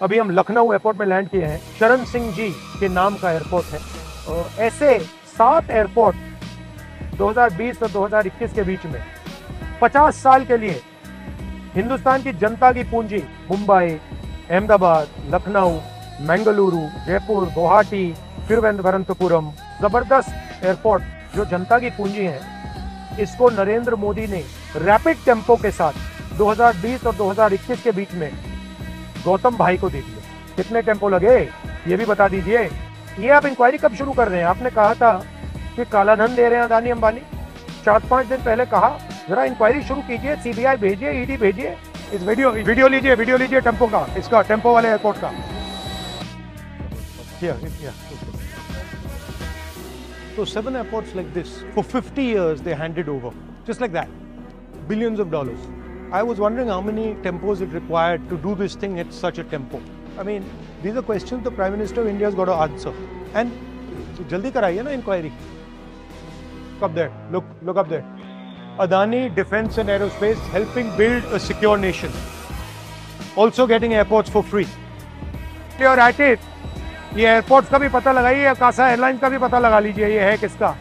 अभी हम लखनऊ एयरपोर्ट में लैंड किए हैं। शरण सिंह जी के नाम का एयरपोर्ट है। और ऐसे 7 एयरपोर्ट 2020 और 2021 के बीच में 50 साल के लिए हिंदुस्तान की जनता की पूंजी मुंबई, अहमदाबाद, लखनऊ, मंगलुरु, जयपुर, गुवाहाटी, तिरुवनंतपुरम, जबरदस्त एयरपोर्ट जो जनता की पूंजी है, इसको नरेंद्र मोदी ने रैपिड टेम्पो के साथ 2020 और 2021 के बीच में गौतम भाई को दे दिए। कितने टेम्पो लगे ये भी बता दीजिए। ये आप इंक्वायरी कब शुरू कर रहे हैं? आपने कहा था कि काला धन दे रहे हैं अदानी अंबानी। 4-5 दिन पहले कहा जरा इंक्वायरी शुरू कीजिए, सीबीआई भेजिए, ईडी भेजिए। इस वीडियो लीजिए टेम्पो का, इसका टेम्पो वाले एयरपोर्ट का। So 7 airports like this, for 50 years they handed over, just like that, billions of dollars. I was wondering how many tempos it required to do this thing at such a tempo. I mean, these are questions the Prime Minister of India has got to answer. And jaldi karaiye na inquiry. Look up there, look up there. Adani Defence and Aerospace helping build a secure nation. Also getting airports for free. You're at it. ये airports का भी पता लगाइए, Kasa airlines का भी पता लगा लीजिए ये है किसका।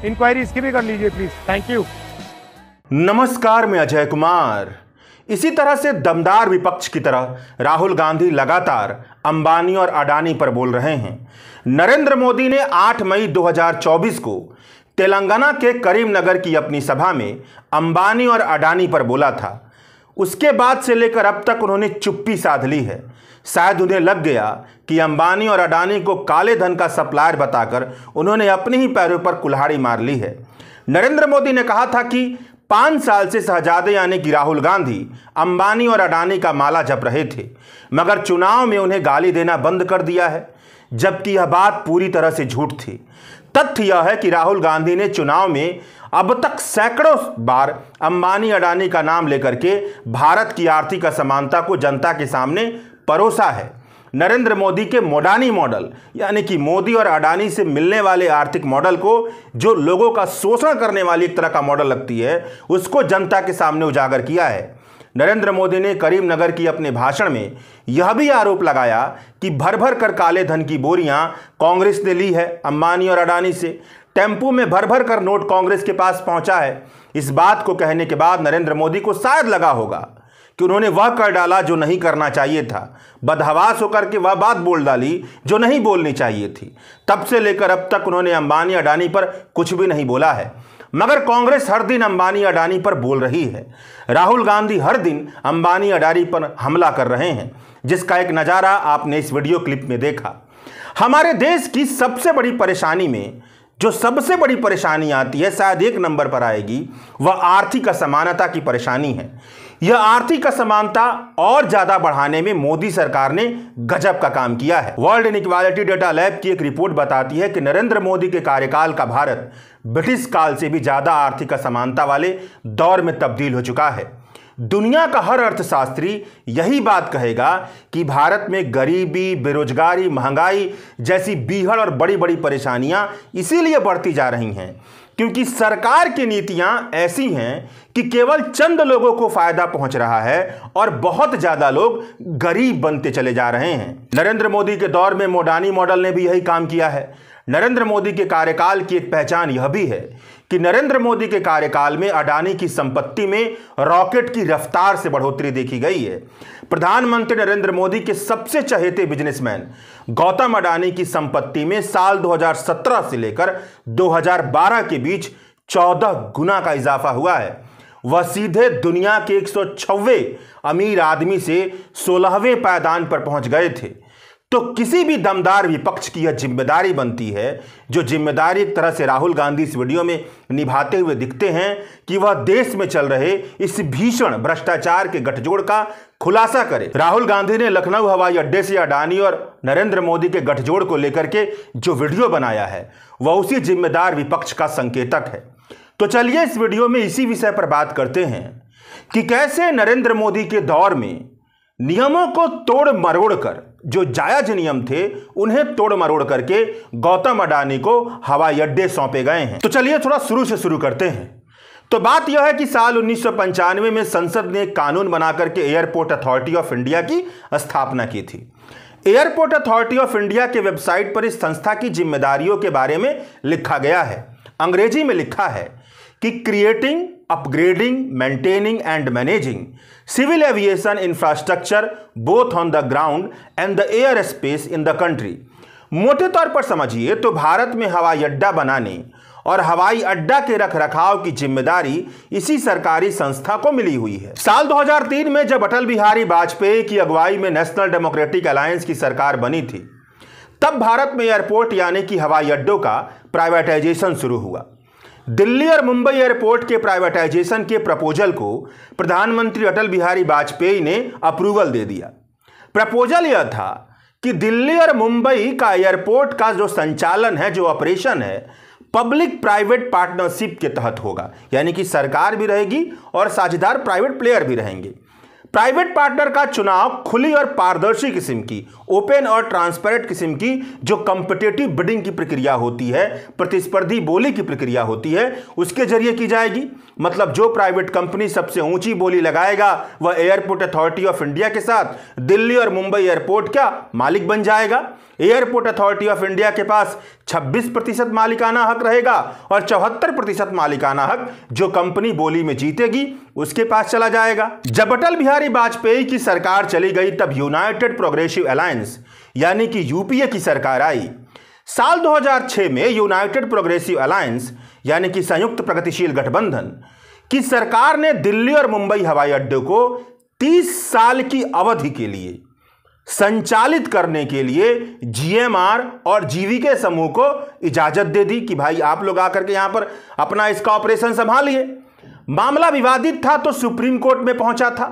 इंक्वायरी इसकी भी कर लीजिए प्लीज। Thank you. नमस्कार, मैं अजय कुमार। इसी तरह से दमदार विपक्ष की तरह राहुल गांधी लगातार अंबानी और अडानी पर बोल रहे हैं। नरेंद्र मोदी ने 8 मई 2024 को तेलंगाना के करीमनगर की अपनी सभा में अंबानी और अडानी पर बोला था। उसके बाद से लेकर अब तक उन्होंने चुप्पी साध ली है। शायद उन्हें लग गया कि अंबानी और अडानी को काले धन का सप्लायर बताकर उन्होंने अपने ही पैरों पर कुल्हाड़ी मार ली है। नरेंद्र मोदी ने कहा था कि 5 साल से शहजादे यानी कि राहुल गांधी अंबानी और अडानी का माला जप रहे थे, मगर चुनाव में उन्हें गाली देना बंद कर दिया है, जबकि यह बात पूरी तरह से झूठ थी। तथ्य यह है कि राहुल गांधी ने चुनाव में अब तक सैकड़ों बार अंबानी अडानी का नाम लेकर के भारत की आर्थिक असमानता को जनता के सामने परोसा है। नरेंद्र मोदी के मोडानी मॉडल यानी कि मोदी और अडानी से मिलने वाले आर्थिक मॉडल को, जो लोगों का शोषण करने वाली एक तरह का मॉडल लगती है, उसको जनता के सामने उजागर किया है। नरेंद्र मोदी ने करीमनगर की अपने भाषण में यह भी आरोप लगाया कि भर भर कर काले धन की बोरियां कांग्रेस ने ली है अंबानी और अडानी से। टेम्पू में भर भर कर नोट कांग्रेस के पास पहुंचा है। इस बात को कहने के बाद नरेंद्र मोदी को शायद लगा होगा कि उन्होंने वह कर डाला जो नहीं करना चाहिए था, बदहवास होकर के वह बात बोल डाली जो नहीं बोलनी चाहिए थी। तब से लेकर अब तक उन्होंने अंबानी अडानी पर कुछ भी नहीं बोला है, मगर कांग्रेस हर दिन अंबानी अडानी पर बोल रही है। राहुल गांधी हर दिन अंबानी अडानी पर हमला कर रहे हैं, जिसका एक नज़ारा आपने इस वीडियो क्लिप में देखा। हमारे देश की सबसे बड़ी परेशानी में जो सबसे बड़ी परेशानी आती है, शायद 1 नंबर पर आएगी, वह आर्थिक असमानता की परेशानी है। यह आर्थिक असमानता और ज्यादा बढ़ाने में मोदी सरकार ने गजब का काम किया है। वर्ल्ड इनइक्वालिटी डेटा लैब की एक रिपोर्ट बताती है कि नरेंद्र मोदी के कार्यकाल का भारत ब्रिटिश काल से भी ज्यादा आर्थिक असमानता वाले दौर में तब्दील हो चुका है। दुनिया का हर अर्थशास्त्री यही बात कहेगा कि भारत में गरीबी, बेरोजगारी, महंगाई जैसी बीहड़ और बड़ी बड़ी परेशानियां इसीलिए बढ़ती जा रही हैं क्योंकि सरकार की नीतियां ऐसी हैं कि केवल चंद लोगों को फायदा पहुंच रहा है और बहुत ज्यादा लोग गरीब बनते चले जा रहे हैं। नरेंद्र मोदी के दौर में मोडानी मॉडल ने भी यही काम किया है। नरेंद्र मोदी के कार्यकाल की एक पहचान यह भी है कि नरेंद्र मोदी के कार्यकाल में अडानी की संपत्ति में रॉकेट की रफ्तार से बढ़ोतरी देखी गई है। प्रधानमंत्री नरेंद्र मोदी के सबसे चहेते बिजनेसमैन गौतम अडानी की संपत्ति में साल 2017 से लेकर 2012 के बीच 14 गुना का इजाफा हुआ है। वह सीधे दुनिया के 106वें अमीर आदमी से 16वें पायदान पर पहुंच गए थे। तो किसी भी दमदार विपक्ष की यह जिम्मेदारी बनती है, जो जिम्मेदारी एक तरह से राहुल गांधी इस वीडियो में निभाते हुए दिखते हैं, कि वह देश में चल रहे इस भीषण भ्रष्टाचार के गठजोड़ का खुलासा करे। राहुल गांधी ने लखनऊ हवाई अड्डे से अडानी और नरेंद्र मोदी के गठजोड़ को लेकर के जो वीडियो बनाया है, वह उसी जिम्मेदार विपक्ष का संकेतक है। तो चलिए इस वीडियो में इसी विषय पर बात करते हैं कि कैसे नरेंद्र मोदी के दौर में नियमों को तोड़ मरोड़ कर, जो जायज नियम थे उन्हें तोड़ मरोड़ करके गौतम अडानी को हवाई अड्डे सौंपे गए हैं। तो चलिए थोड़ा शुरू से शुरू करते हैं। तो बात यह है कि साल 1995 में संसद ने एक कानून बनाकर के एयरपोर्ट अथॉरिटी ऑफ इंडिया की स्थापना की थी। एयरपोर्ट अथॉरिटी ऑफ इंडिया के वेबसाइट पर इस संस्था की जिम्मेदारियों के बारे में लिखा गया है। अंग्रेजी में लिखा है कि creating, upgrading, maintaining and managing civil aviation infrastructure both on the ground and the air space in the country. मोटे तौर पर समझिए तो भारत में हवाई अड्डा बनाने और हवाई अड्डा के रखरखाव की जिम्मेदारी इसी सरकारी संस्था को मिली हुई है। साल 2003 में जब अटल बिहारी वाजपेयी की अगुवाई में नेशनल डेमोक्रेटिक अलायंस की सरकार बनी थी, तब भारत में एयरपोर्ट यानी कि हवाई अड्डों का प्राइवेटाइजेशन शुरू हुआ। दिल्ली और मुंबई एयरपोर्ट के प्राइवेटाइजेशन के प्रपोजल को प्रधानमंत्री अटल बिहारी वाजपेयी ने अप्रूवल दे दिया। प्रपोजल यह था कि दिल्ली और मुंबई का एयरपोर्ट का जो संचालन है, जो ऑपरेशन है, पब्लिक प्राइवेट पार्टनरशिप के तहत होगा, यानी कि सरकार भी रहेगी और साझेदार प्राइवेट प्लेयर भी रहेंगे। प्राइवेट पार्टनर का चुनाव खुली और पारदर्शी किस्म की, ओपन और ट्रांसपेरेंट किस्म की जो कॉम्पिटिटिव बिडिंग की प्रक्रिया होती है, प्रतिस्पर्धी बोली की प्रक्रिया होती है, उसके जरिए की जाएगी। मतलब जो प्राइवेट कंपनी सबसे ऊंची बोली लगाएगा वह एयरपोर्ट अथॉरिटी ऑफ इंडिया के साथ दिल्ली और मुंबई एयरपोर्ट का मालिक बन जाएगा। एयरपोर्ट अथॉरिटी ऑफ इंडिया के पास 26% मालिकाना हक रहेगा और 74% मालिकाना हक जो कंपनी बोली में जीतेगी उसके पास चला जाएगा। जब अटल बिहारी वाजपेयी की सरकार चली गई तब यूनाइटेड प्रोग्रेसिव अलायंस यानी कि यूपीए की सरकार आई। साल 2006 में यूनाइटेड प्रोग्रेसिव अलायंस यानी कि संयुक्त प्रगतिशील गठबंधन की सरकार ने दिल्ली और मुंबई हवाई अड्डों को 30 साल की अवधि के लिए संचालित करने के लिए जीएमआर और जीवीके समूह को इजाजत दे दी कि भाई आप लोग आकर के यहां पर अपना इसका ऑपरेशन संभालिए। मामला विवादित था तो सुप्रीम कोर्ट में पहुंचा था।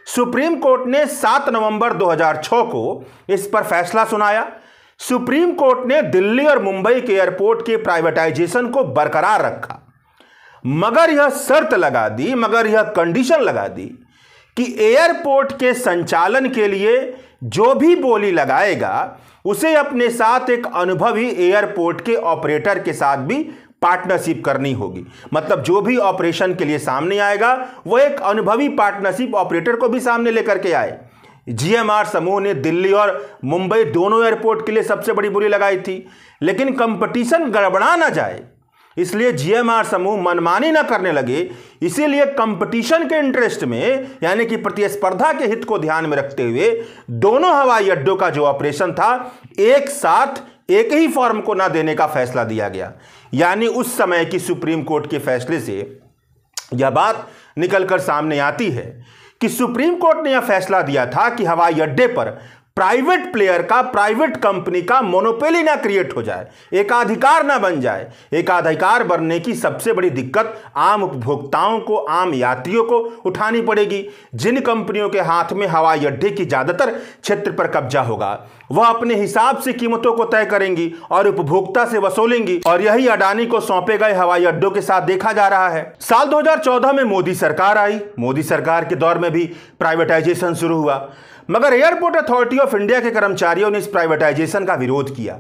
सुप्रीम कोर्ट ने 7 नवंबर 2006 को इस पर फैसला सुनाया। सुप्रीम कोर्ट ने दिल्ली और मुंबई के एयरपोर्ट के प्राइवेटाइजेशन को बरकरार रखा, मगर यह शर्त लगा दी, मगर यह कंडीशन लगा दी कि एयरपोर्ट के संचालन के लिए जो भी बोली लगाएगा उसे अपने साथ एक अनुभवी एयरपोर्ट के ऑपरेटर के साथ भी पार्टनरशिप करनी होगी। मतलब जो भी ऑपरेशन के लिए सामने आएगा वो एक अनुभवी पार्टनरशिप ऑपरेटर को भी सामने लेकर के आए। जीएमआर समूह ने दिल्ली और मुंबई दोनों एयरपोर्ट के लिए सबसे बड़ी बोली लगाई थी, लेकिन कंपटीशन गड़बड़ा ना जाए इसलिए जीएमआर समूह मनमानी ना करने लगे। इसीलिए कंपटीशन के इंटरेस्ट में यानी कि प्रतिस्पर्धा के हित को ध्यान में रखते हुए दोनों हवाई अड्डों का जो ऑपरेशन था एक साथ एक ही फॉर्म को ना देने का फैसला दिया गया। यानी उस समय की सुप्रीम कोर्ट के फैसले से यह बात निकलकर सामने आती है कि सुप्रीम कोर्ट ने यह फैसला दिया था कि हवाई अड्डे पर प्राइवेट प्लेयर का, प्राइवेट कंपनी का मोनोपोली ना क्रिएट हो जाए, एकाधिकार ना बन जाए। एकाधिकार बनने की सबसे बड़ी दिक्कत आम उपभोक्ताओं को, आम यात्रियों को उठानी पड़ेगी। जिन कंपनियों के हाथ में हवाई अड्डे की ज्यादातर क्षेत्र पर कब्जा होगा वह अपने हिसाब से कीमतों को तय करेंगी और उपभोक्ता से वसूलेंगी, और यही अडानी को सौंपे गए हवाई अड्डों के साथ देखा जा रहा है। साल 2014 में मोदी सरकार आई। मोदी सरकार के दौर में भी प्राइवेटाइजेशन शुरू हुआ, मगर एयरपोर्ट अथॉरिटी ऑफ इंडिया के कर्मचारियों ने इस प्राइवेटाइजेशन का विरोध किया।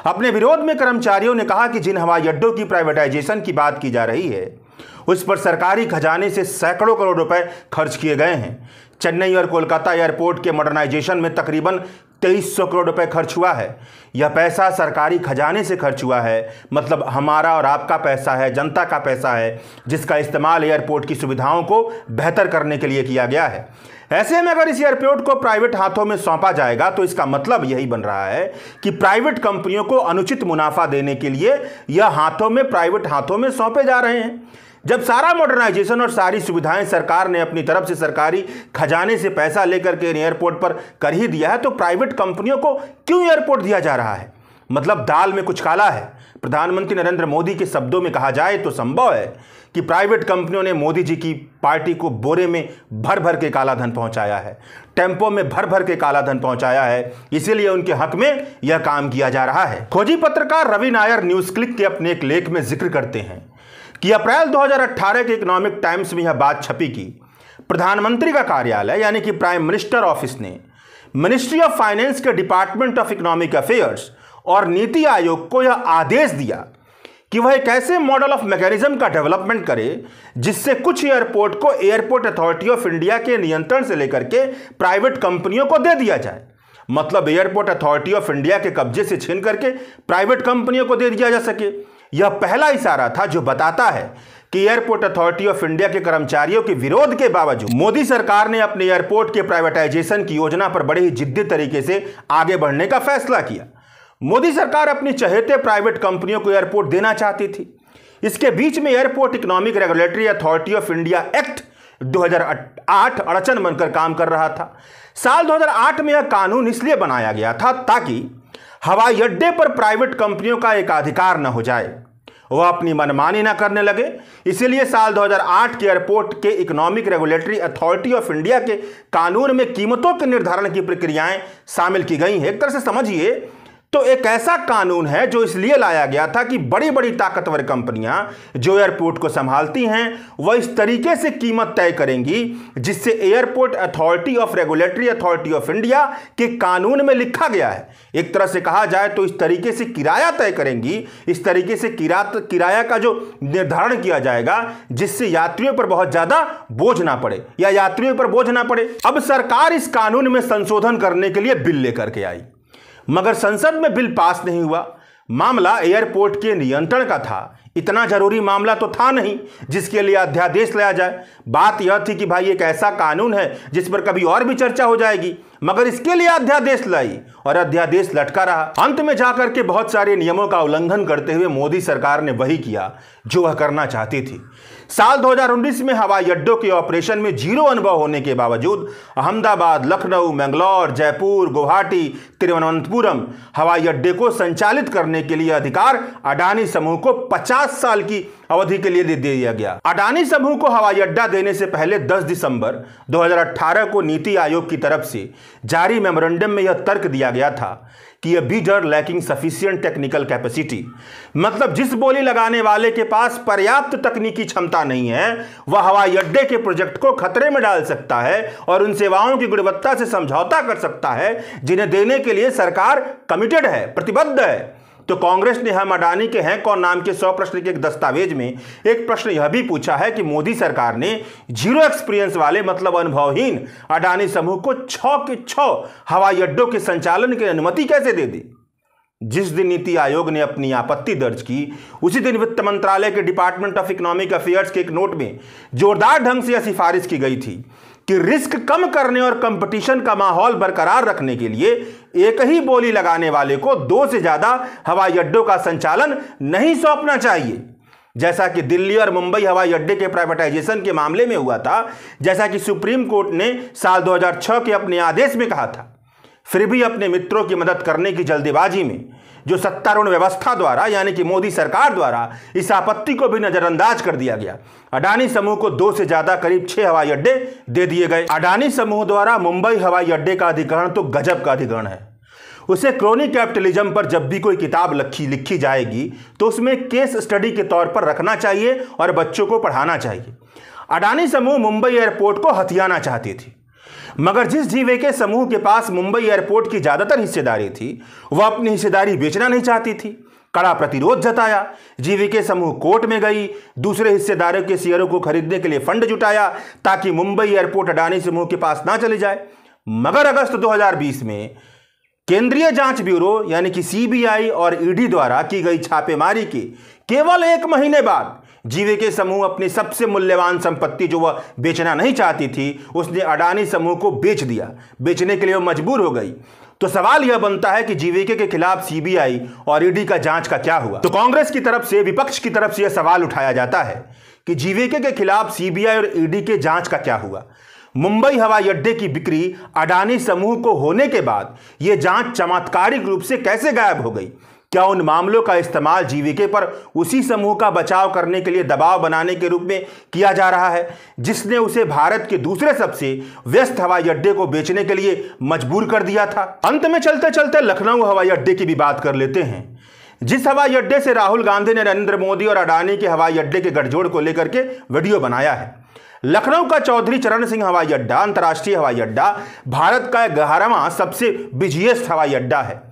अपने विरोध में कर्मचारियों ने कहा कि जिन हवाई अड्डों की प्राइवेटाइजेशन की बात की जा रही है उस पर सरकारी खजाने से सैकड़ों करोड़ रुपए खर्च किए गए हैं। चेन्नई और कोलकाता एयरपोर्ट के मॉडर्नाइजेशन में तकरीबन 2300 करोड़ रुपए खर्च हुआ है। यह पैसा सरकारी खजाने से खर्च हुआ है, मतलब हमारा और आपका पैसा है, जनता का पैसा है, जिसका इस्तेमाल एयरपोर्ट की सुविधाओं को बेहतर करने के लिए किया गया है। ऐसे में अगर इस एयरपोर्ट को प्राइवेट हाथों में सौंपा जाएगा तो इसका मतलब यही बन रहा है कि प्राइवेट कंपनियों को अनुचित मुनाफा देने के लिए यह प्राइवेट हाथों में सौंपे जा रहे हैं। जब सारा मॉडर्नाइजेशन और सारी सुविधाएं सरकार ने अपनी तरफ से सरकारी खजाने से पैसा लेकर के एयरपोर्ट पर कर ही दिया है तो प्राइवेट कंपनियों को क्यों एयरपोर्ट दिया जा रहा है? मतलब दाल में कुछ काला है। प्रधानमंत्री नरेंद्र मोदी के शब्दों में कहा जाए तो संभव है कि प्राइवेट कंपनियों ने मोदी जी की पार्टी को बोरे में भर भर के काला धन पहुंचाया है, टेम्पो में भर भर के काला धन पहुंचाया है, इसीलिए उनके हक में यह काम किया जा रहा है। खोजी पत्रकार रवि नायर न्यूज क्लिक के अपने एक लेख में जिक्र करते हैं कि अप्रैल 2018 के इकोनॉमिक टाइम्स में यह बात छपी कि प्रधानमंत्री का कार्यालय यानी कि प्राइम मिनिस्टर ऑफिस ने मिनिस्ट्री ऑफ फाइनेंस के डिपार्टमेंट ऑफ इकोनॉमिक अफेयर्स और नीति आयोग को यह आदेश दिया कि वह एक ऐसे मॉडल ऑफ मैकेनिज्म का डेवलपमेंट करे जिससे कुछ एयरपोर्ट को एयरपोर्ट अथॉरिटी ऑफ इंडिया के नियंत्रण से लेकर के प्राइवेट कंपनियों को दे दिया जाए। मतलब एयरपोर्ट अथॉरिटी ऑफ इंडिया के कब्जे से छीन करके प्राइवेट कंपनियों को दे दिया जा सके। यह पहला इशारा था जो बताता है कि एयरपोर्ट अथॉरिटी ऑफ इंडिया के कर्मचारियों के विरोध के बावजूद मोदी सरकार ने अपने एयरपोर्ट के प्राइवेटाइजेशन की योजना पर बड़े ही जिद्दी तरीके से आगे बढ़ने का फैसला किया। मोदी सरकार अपनी चहेते प्राइवेट कंपनियों को एयरपोर्ट देना चाहती थी। इसके बीच में airport economic regulatory authority of India act 2008 अड़चन बनकर काम कर रहा था। साल 2008 में यह कानून इसलिए बनाया गया था ताकि हवाई अड्डे पर प्राइवेट कंपनियों का एकाधिकार न हो जाए, वह अपनी मनमानी न करने लगे। इसीलिए साल 2008 के एयरपोर्ट के economic regulatory authority of India के कानून में कीमतों के निर्धारण की प्रक्रियाएं शामिल की गई हैं। एक तरह से समझिए तो एक ऐसा कानून है जो इसलिए लाया गया था कि बड़ी बड़ी ताकतवर कंपनियां जो एयरपोर्ट को संभालती हैं वह इस तरीके से कीमत तय करेंगी जिससे airport authority of regulatory authority of India के कानून में लिखा गया है। एक तरह से कहा जाए तो इस तरीके से किराया तय करेंगी, इस तरीके से किराया का जो निर्धारण किया जाएगा जिससे यात्रियों पर बहुत ज्यादा बोझ ना पड़े या यात्रियों पर बोझ ना पड़े। अब सरकार इस कानून में संशोधन करने के लिए बिल लेकर के आई, मगर संसद में बिल पास नहीं हुआ। मामला एयरपोर्ट के नियंत्रण का था, इतना जरूरी मामला तो था नहीं जिसके लिए अध्यादेश लाया जाए। बात यह थी कि भाई एक ऐसा कानून है जिस पर कभी और भी चर्चा हो जाएगी, मगर इसके लिए अध्यादेश लाई और अध्यादेश लटका रहा। अंत में जाकर के बहुत सारे नियमों का उल्लंघन करते हुए मोदी सरकार ने वही किया जो वह करना चाहती थी। साल 2019 में हवाई अड्डों के ऑपरेशन में जीरो अनुभव होने के बावजूद अहमदाबाद, लखनऊ, मैंगलोर, जयपुर, गुवाहाटी, तिरुवनंतपुरम हवाई अड्डे को संचालित करने के लिए अधिकार अडानी समूह को 50 साल की अवधि के लिए दे दिया गया। अडानी समूह को हवाई अड्डा देने से पहले 10 दिसंबर 2018 को नीति आयोग की तरफ से जारी मेमोरेंडम में यह तर्क दिया गया था कि bidder lacking sufficient technical capacity, मतलब जिस बोली लगाने वाले के पास पर्याप्त तकनीकी क्षमता नहीं है वह हवाई अड्डे के प्रोजेक्ट को खतरे में डाल सकता है और उन सेवाओं की गुणवत्ता से समझौता कर सकता है जिन्हें देने के लिए सरकार कमिटेड है, प्रतिबद्ध है। तो कांग्रेस ने हम अडानी के हैं कौन नाम के 100 प्रश्न के एक दस्तावेज में एक प्रश्न यह भी पूछा है कि मोदी सरकार ने जीरो एक्सपीरियंस वाले मतलब अनुभवहीन अडानी समूह को 6 के 6 हवाई अड्डों के संचालन की अनुमति कैसे दे दी। जिस दिन नीति आयोग ने अपनी आपत्ति दर्ज की उसी दिन वित्त मंत्रालय के डिपार्टमेंट ऑफ इकोनॉमिक अफेयर्स के एक नोट में जोरदार ढंग से यह सिफारिश की गई थी कि रिस्क कम करने और कंपटीशन का माहौल बरकरार रखने के लिए एक ही बोली लगाने वाले को 2 से ज्यादा हवाई अड्डों का संचालन नहीं सौंपना चाहिए, जैसा कि दिल्ली और मुंबई हवाई अड्डे के प्राइवेटाइजेशन के मामले में हुआ था, जैसा कि सुप्रीम कोर्ट ने साल 2006 के अपने आदेश में कहा था। फिर भी अपने मित्रों की मदद करने की जल्दीबाजी में जो सत्तारूढ़ व्यवस्था द्वारा यानी कि मोदी सरकार द्वारा इस आपत्ति को भी नजरअंदाज कर दिया गया। अडानी समूह को 2 से ज्यादा करीब 6 हवाई अड्डे दे दिए गए। अडानी समूह द्वारा मुंबई हवाई अड्डे का अधिग्रहण तो गजब का अधिग्रहण है। उसे क्रोनी कैपिटलिज्म पर जब भी कोई किताब लिखी जाएगी तो उसमें केस स्टडी के तौर पर रखना चाहिए और बच्चों को पढ़ाना चाहिए। अडानी समूह मुंबई एयरपोर्ट को हथियाना चाहती थी, मगर जिस जीवीके समूह के पास मुंबई एयरपोर्ट की ज्यादातर हिस्सेदारी थी वह अपनी हिस्सेदारी बेचना नहीं चाहती थी। कड़ा प्रतिरोध जताया। जीवीके समूह कोर्ट में गई, दूसरे हिस्सेदारों के शेयरों को खरीदने के लिए फंड जुटाया ताकि मुंबई एयरपोर्ट अडानी समूह के पास ना चले जाए। मगर अगस्त 2020 में केंद्रीय जांच ब्यूरो यानी कि सीबीआई और ईडी द्वारा की गई छापेमारी के केवल 1 महीने बाद जीवीके समूह अपनी सबसे मूल्यवान संपत्ति जो वह बेचना नहीं चाहती थी उसने अडानी समूह को बेच दिया। बेचने के लिए वह मजबूर हो गई। तो सवाल यह बनता है कि जीवीके के खिलाफ सीबीआई और ईडी का जांच का क्या हुआ। तो कांग्रेस की तरफ से, विपक्ष की तरफ से यह सवाल उठाया जाता है कि जीवीके के खिलाफ सीबीआई और ईडी के जांच का क्या हुआ। मुंबई हवाई अड्डे की बिक्री अडानी समूह को होने के बाद यह जांच चमत्कारिक रूप से कैसे गायब हो गई। क्या उन मामलों का इस्तेमाल जीवीके पर उसी समूह का बचाव करने के लिए दबाव बनाने के रूप में किया जा रहा है जिसने उसे भारत के दूसरे सबसे व्यस्त हवाई अड्डे को बेचने के लिए मजबूर कर दिया था। अंत में चलते चलते लखनऊ हवाई अड्डे की भी बात कर लेते हैं। जिस हवाई अड्डे से राहुल गांधी ने नरेंद्र मोदी और अडानी के हवाई अड्डे के गठजोड़ को लेकर के वीडियो बनाया है। लखनऊ का चौधरी चरण सिंह हवाई अड्डा अंतर्राष्ट्रीय हवाई अड्डा भारत का 11वां सबसे बिजिएस्ट हवाई अड्डा है।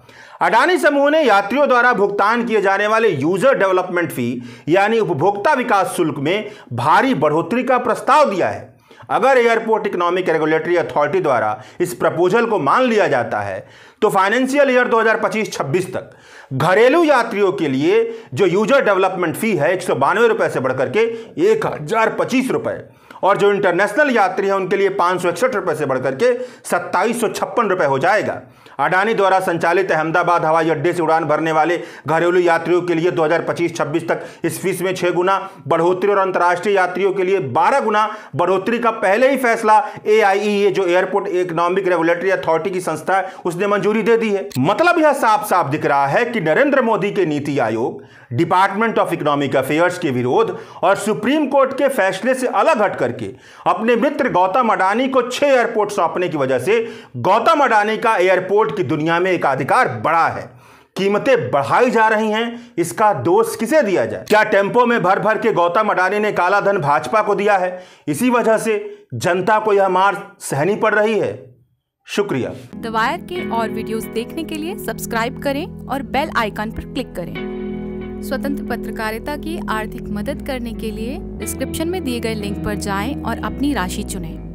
अडानी समूह ने यात्रियों द्वारा भुगतान किए जाने वाले यूजर डेवलपमेंट फी यानी उपभोक्ता विकास शुल्क में भारी बढ़ोतरी का प्रस्ताव दिया है। अगर एयरपोर्ट इकोनॉमिक रेगुलेटरी अथॉरिटी द्वारा इस प्रपोजल को मान लिया जाता है तो फाइनेंशियल ईयर 2025-26 तक घरेलू यात्रियों के लिए जो यूजर डेवलपमेंट फी है 192 रुपए से बढ़कर के 1025 रुपए और जो इंटरनेशनल यात्री है उनके लिए 561 रुपए से बढ़कर के 2756 रुपए हो जाएगा। अडानी द्वारा संचालित अहमदाबाद हवाई अड्डे से उड़ान भरने वाले घरेलू यात्रियों के लिए 2025-26 तक इस फीस में 6 गुना बढ़ोतरी और अंतर्राष्ट्रीय यात्रियों के लिए 12 गुना बढ़ोतरी का पहले ही फैसला AIEA जो एयरपोर्ट इकोनॉमिक रेगुलेटरी अथॉरिटी की संस्था है उसने मंजूरी दे दी है। मतलब यह साफ साफ दिख रहा है कि नरेंद्र मोदी के NITI Aayog, department of economic affairs के विरोध और सुप्रीम कोर्ट के फैसले से अलग हट करके अपने मित्र गौतम अडानी को 6 एयरपोर्ट सौंपने की वजह से गौतम अडानी का एयरपोर्ट की दुनिया में एकाधिकार बढ़ा है। कीमतें बढ़ाई जा रही हैं, इसका दोष किसे दिया जाए? क्या टेम्पो में भर भर के गौतम अडानी ने काला धन भाजपा को दिया है? इसी वजह से जनता को यह मार सहनी पड़ रही है। शुक्रिया। द वायर के और वीडियोस देखने के लिए सब्सक्राइब करें और बेल आइकन पर क्लिक करें। स्वतंत्र पत्रकारिता की आर्थिक मदद करने के लिए डिस्क्रिप्शन में दिए गए लिंक पर जाएं और अपनी राशि चुनें।